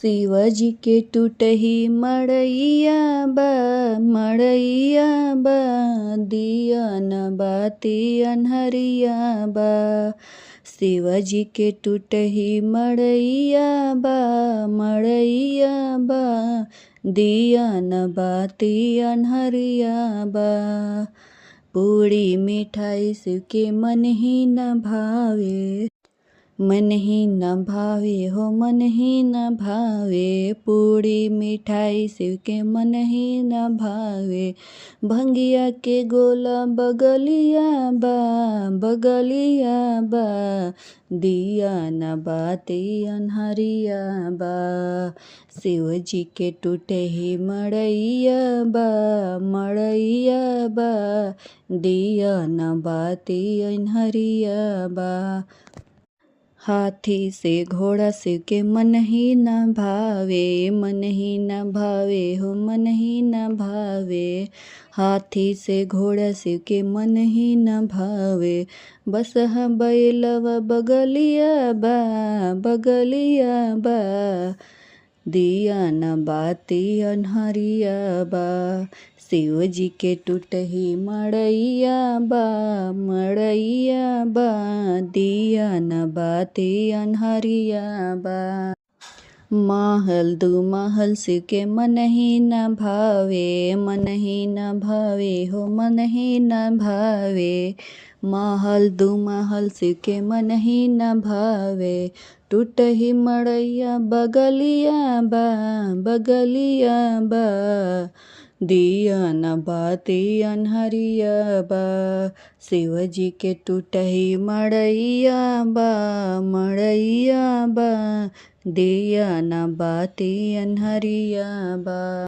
शिवजी के टूटही मड़ैया बा दिया न बाती अन्हरिया बा। शिवजी के टूटही मड़ैया बा दिया न बाती अन्हरिया बा। पूड़ी मिठाई शिव के मन ही न भावे, मन ही न भावे हो मन ही न भावे। पूड़ी मिठाई शिव के मन ही न भावे। भंगिया के गोला बगलिया बा दिया न बाती अन्हरिया बा। शिवजी के टूटे ही मड़ैया बा दिया न बाती अन्हरिया बा। हाथी से घोड़ा शिव के मन ही न भावे, मन ही न भावे हो मन ही न भावे। हाथी से घोड़ा शिव के मन ही न भावे। बसहा बैलवा बगलिया बा दिया न बाती अन्हरिया बा। शिवजी के टूटही मड़ैया बा दिया न बाती अन्हरिया बा। महल दू महल शिव के मन ही न भावे, मन ही न भावे हो मन ही न भावे। महल दू महल शिव के मन ही न भावे। टूटही मड़ैया बगलिया बा दिया न बाती अन्हरिया बा। शिवजी के टूटही मड़ैया बा दिया न बाती अन्हरिया बा।